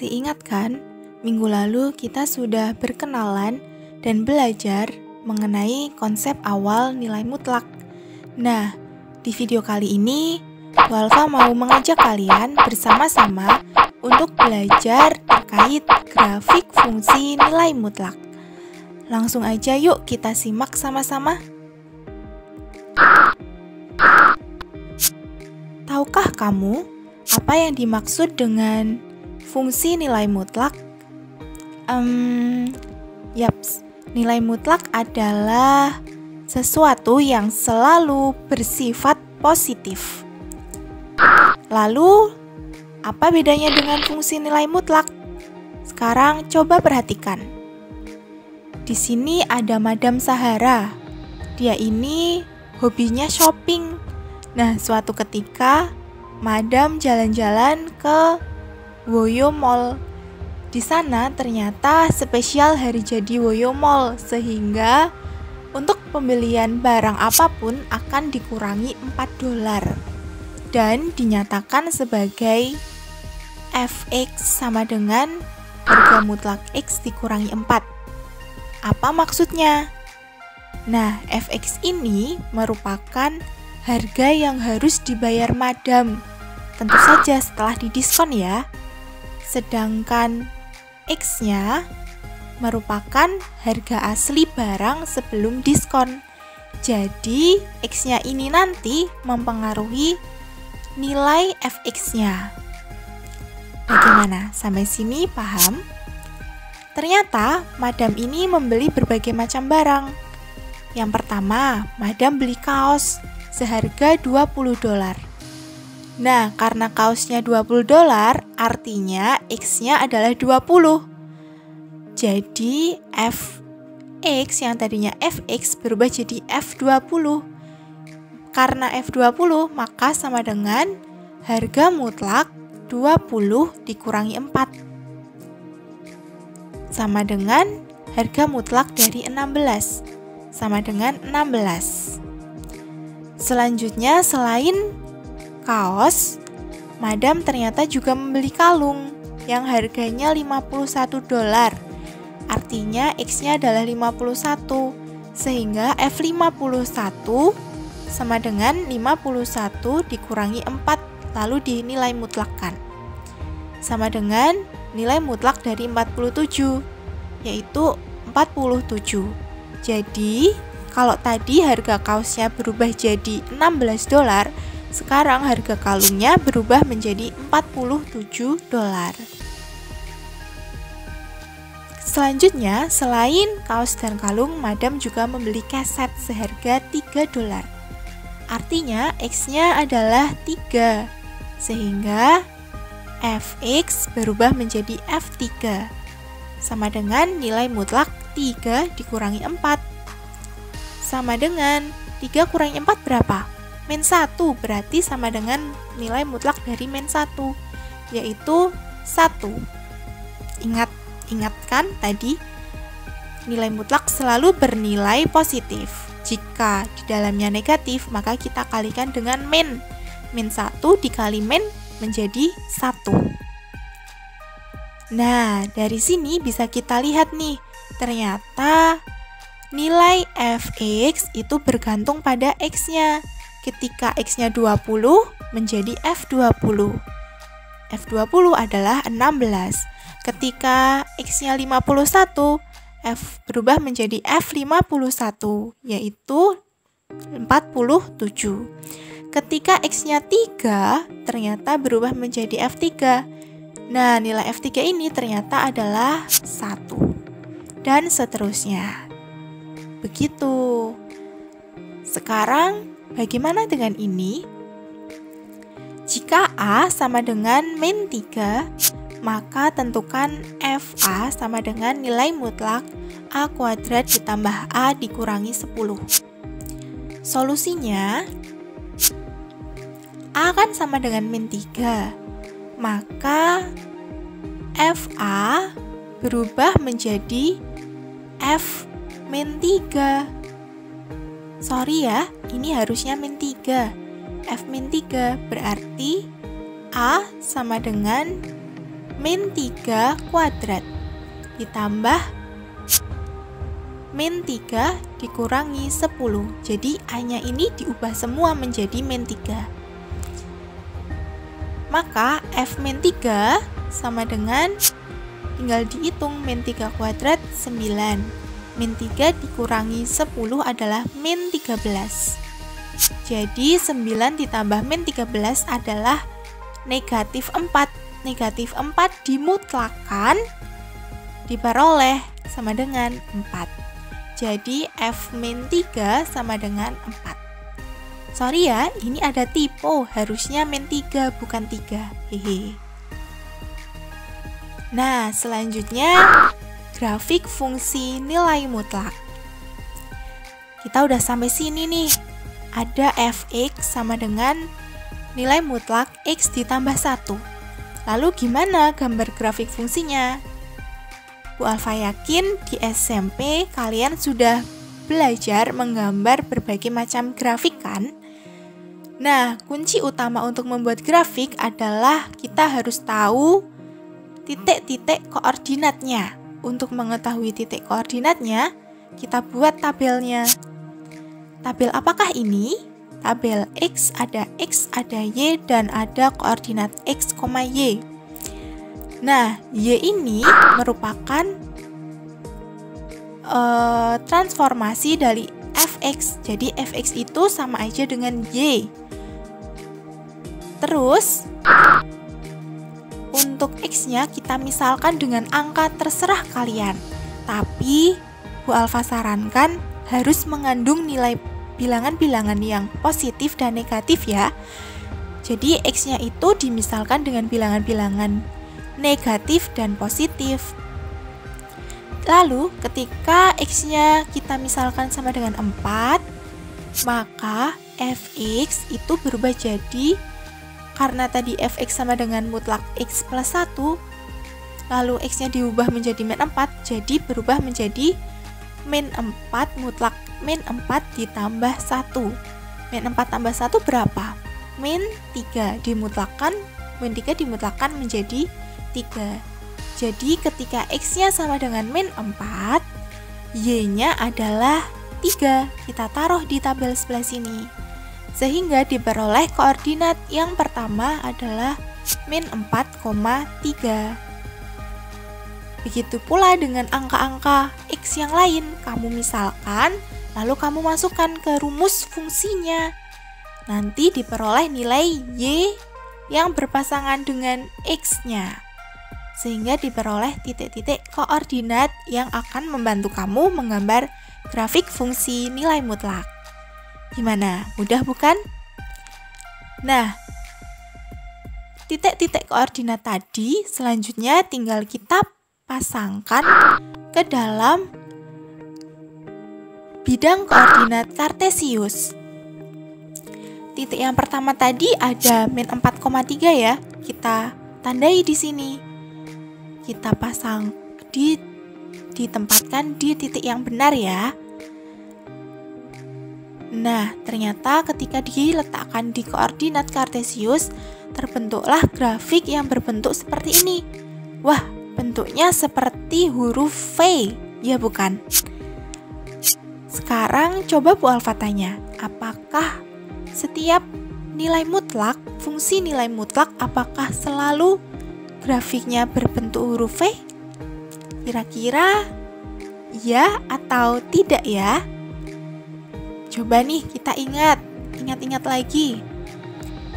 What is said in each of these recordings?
Masih ingat kan? Minggu lalu kita sudah berkenalan dan belajar mengenai konsep awal nilai mutlak. Nah, di video kali ini, Bu Alfa mau mengajak kalian bersama-sama untuk belajar terkait grafik fungsi nilai mutlak. Langsung aja yuk kita simak sama-sama. Tahukah kamu apa yang dimaksud dengan fungsi nilai mutlak? Yaps, nilai mutlak adalah sesuatu yang selalu bersifat positif. Lalu, apa bedanya dengan fungsi nilai mutlak? Sekarang coba perhatikan. Di sini ada Madam Sahara. Dia ini hobinya shopping. Nah, suatu ketika Madam jalan-jalan ke Woyo Mall. Di sana ternyata spesial hari jadi Woyo Mall, sehingga untuk pembelian barang apapun akan dikurangi $4 dan dinyatakan sebagai fx sama dengan harga mutlak X dikurangi 4. Apa maksudnya? Nah, fx ini merupakan harga yang harus dibayar Madam, tentu saja setelah didiskon ya. Sedangkan X-nya merupakan harga asli barang sebelum diskon. Jadi, X-nya ini nanti mempengaruhi nilai fx-nya. Bagaimana? Sampai sini paham? Ternyata, Madam ini membeli berbagai macam barang. Yang pertama, Madam beli kaos seharga $20. Nah, karena kaosnya $20, artinya X-nya adalah 20. Jadi, Fx yang tadinya Fx berubah jadi F20. Karena F20, maka sama dengan harga mutlak 20 dikurangi 4. Sama dengan harga mutlak dari 16. Sama dengan 16. Selanjutnya, selain kaos, Madam ternyata juga membeli kalung yang harganya $51. Artinya X-nya adalah 51, sehingga F51 sama dengan 51 dikurangi 4, lalu dinilai mutlakkan. Sama dengan nilai mutlak dari 47, yaitu 47. Jadi, kalau tadi harga kaosnya berubah jadi $16, sekarang harga kalungnya berubah menjadi $47. Selanjutnya, selain kaos dan kalung, Madam juga membeli keset seharga $3. Artinya, X-nya adalah 3, sehingga Fx berubah menjadi F3, sama dengan nilai mutlak 3 dikurangi 4. Sama dengan 3 kurangi 4 berapa? -1, berarti sama dengan nilai mutlak dari -1, yaitu 1. Ingat kan tadi? Nilai mutlak selalu bernilai positif. Jika di dalamnya negatif, maka kita kalikan dengan min. -1 dikali min menjadi 1. Nah, dari sini bisa kita lihat nih, ternyata nilai fx itu bergantung pada x-nya. Ketika x-nya 20 menjadi f20. F20 adalah 16. Ketika x-nya 51, f berubah menjadi f51, yaitu 47. Ketika x-nya 3, ternyata berubah menjadi f3. Nah, nilai f3 ini ternyata adalah 1. Dan seterusnya. Begitu. Sekarang, bagaimana dengan ini? Jika A sama dengan -3, maka tentukan FA sama dengan nilai mutlak A kuadrat ditambah A dikurangi 10. Solusinya, A kan sama dengan -3, maka FA berubah menjadi F-3. Sorry ya, ini harusnya -3. F-3 berarti A sama dengan min 3 kuadrat ditambah min 3 dikurangi 10. Jadi A-nya ini diubah semua menjadi min 3. Maka F min 3 sama dengan, tinggal dihitung, min 3 kuadrat 9. Min 3 dikurangi 10 adalah min 13. Jadi 9 ditambah min 13 adalah negatif 4. Negatif 4 dimutlakan diperoleh sama dengan 4. Jadi F min 3 sama dengan 4. Sorry ya, ini ada typo, harusnya min 3 bukan 3. Hehe. Nah, selanjutnya grafik fungsi nilai mutlak. Kita udah sampai sini nih. Ada fx sama dengan nilai mutlak x ditambah 1. Lalu gimana gambar grafik fungsinya? Bu Alfa yakin di SMP kalian sudah belajar menggambar berbagai macam grafik kan? Nah, kunci utama untuk membuat grafik adalah kita harus tahu titik-titik koordinatnya. Untuk mengetahui titik koordinatnya, kita buat tabelnya. Tabel apakah ini? Tabel X, ada Y, dan ada koordinat X, Y. Nah, Y ini merupakan transformasi dari fx. Jadi fx itu sama aja dengan Y. Terus, untuk X-nya kita misalkan dengan angka terserah kalian. Tapi, Bu Alfa sarankan harus mengandung nilai bilangan-bilangan yang positif dan negatif ya. Jadi X-nya itu dimisalkan dengan bilangan-bilangan negatif dan positif. Lalu ketika X-nya kita misalkan sama dengan 4, maka fx itu berubah jadi, karena tadi fx sama dengan mutlak x plus 1, lalu X-nya diubah menjadi min 4, jadi berubah menjadi min 4 mutlak min 4 ditambah 1. Min 4 tambah 1 berapa? Min 3 dimutlakan, min 3 dimutlakan menjadi 3. Jadi ketika X-nya sama dengan min 4, Y-nya adalah 3. Kita taruh di tabel sebelah sini. Sehingga diperoleh koordinat yang pertama adalah min 4,3. Begitu pula dengan angka-angka X yang lain. Kamu misalkan, lalu kamu masukkan ke rumus fungsinya. Nanti diperoleh nilai Y yang berpasangan dengan X-nya. Sehingga diperoleh titik-titik koordinat yang akan membantu kamu menggambar grafik fungsi nilai mutlak. Gimana? Mudah bukan? Nah, titik-titik koordinat tadi selanjutnya tinggal kita pasangkan ke dalam bidang koordinat kartesius. Titik yang pertama tadi ada min 4,3 ya. Kita tandai di sini. Kita pasang ditempatkan di titik yang benar ya. Nah, ternyata ketika diletakkan di koordinat kartesius, terbentuklah grafik yang berbentuk seperti ini. Wah, bentuknya seperti huruf V, ya bukan? Sekarang coba Bu Alfa tanya, apakah setiap nilai mutlak, fungsi nilai mutlak, apakah selalu grafiknya berbentuk huruf V? Kira-kira ya atau tidak ya? Coba nih kita ingat-ingat lagi.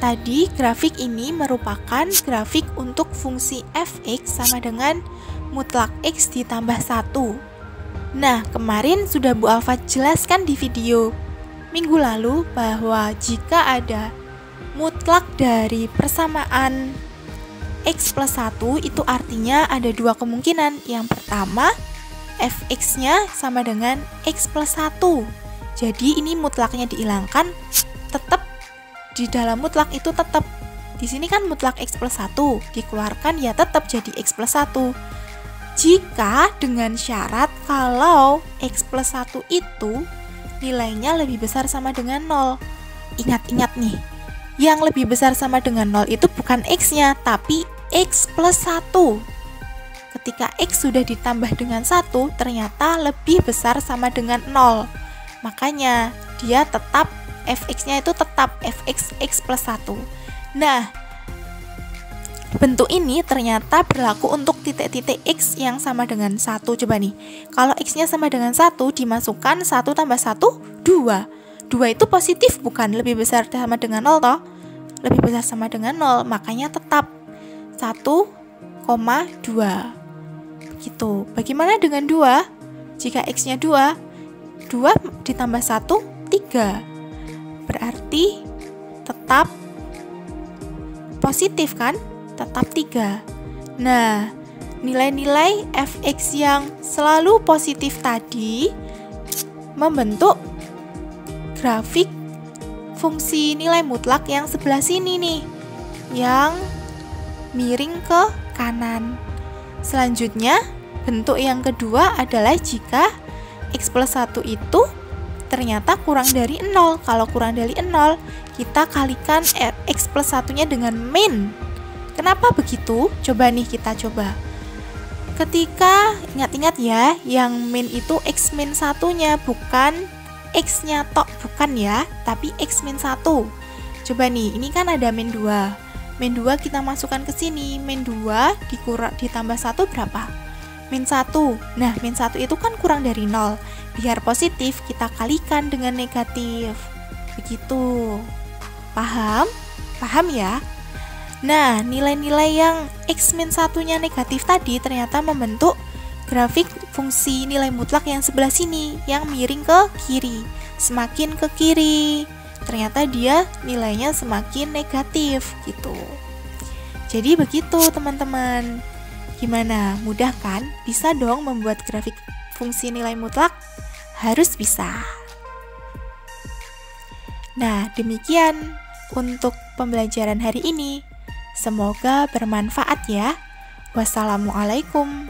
Tadi grafik ini merupakan grafik untuk fungsi fx sama dengan mutlak x ditambah 1. Nah, kemarin sudah Bu Alfa jelaskan di video minggu lalu bahwa jika ada mutlak dari persamaan X plus 1 itu artinya ada dua kemungkinan. Yang pertama, fx-nya sama dengan X plus 1. Jadi ini mutlaknya dihilangkan, tetap di dalam mutlak itu tetap. Di sini kan mutlak X plus 1, dikeluarkan ya tetap jadi X plus 1. Jika dengan syarat kalau X plus 1 itu nilainya lebih besar sama dengan 0. Ingat-ingat nih, yang lebih besar sama dengan 0 itu bukan X-nya, tapi X plus 1. Ketika X sudah ditambah dengan 1, ternyata lebih besar sama dengan 0. Makanya dia tetap, fx-nya itu tetap fx X plus 1. Nah, bentuk ini ternyata berlaku untuk titik-titik X yang sama dengan 1. Coba nih, kalau X-nya sama dengan 1, dimasukkan 1 tambah 1, 2. 2 itu positif bukan? Lebih besar sama dengan 0 toh? Lebih besar sama dengan 0, makanya tetap 1,2. Begitu. Bagaimana dengan 2? Jika X-nya 2, 2 ditambah 1, 3. Berarti tetap positif kan? Tetap 3. Nah, nilai-nilai fx yang selalu positif tadi membentuk grafik fungsi nilai mutlak yang sebelah sini nih, yang miring ke kanan. Selanjutnya, bentuk yang kedua adalah jika X plus 1 itu ternyata kurang dari 0. Kalau kurang dari 0, kita kalikan X plus 1-nya dengan min. Kenapa begitu? Coba nih kita coba. Ketika, ingat-ingat ya, yang min itu X min 1-nya, bukan X-nya tok, bukan ya, tapi X min 1. Coba nih, ini kan ada min 2. Min 2 kita masukkan ke sini. Min 2 ditambah 1 berapa? Min 1. Nah, min 1 itu kan kurang dari 0. Biar positif, kita kalikan dengan negatif. Begitu. Paham? Paham ya? Nah, nilai-nilai yang X min 1-nya negatif tadi ternyata membentuk grafik fungsi nilai mutlak yang sebelah sini, yang miring ke kiri. Semakin ke kiri, ternyata dia nilainya semakin negatif gitu. Jadi begitu teman-teman. Gimana? Mudah kan? Bisa dong membuat grafik fungsi nilai mutlak? Harus bisa. Nah, demikian untuk pembelajaran hari ini. Semoga bermanfaat ya. Wassalamualaikum.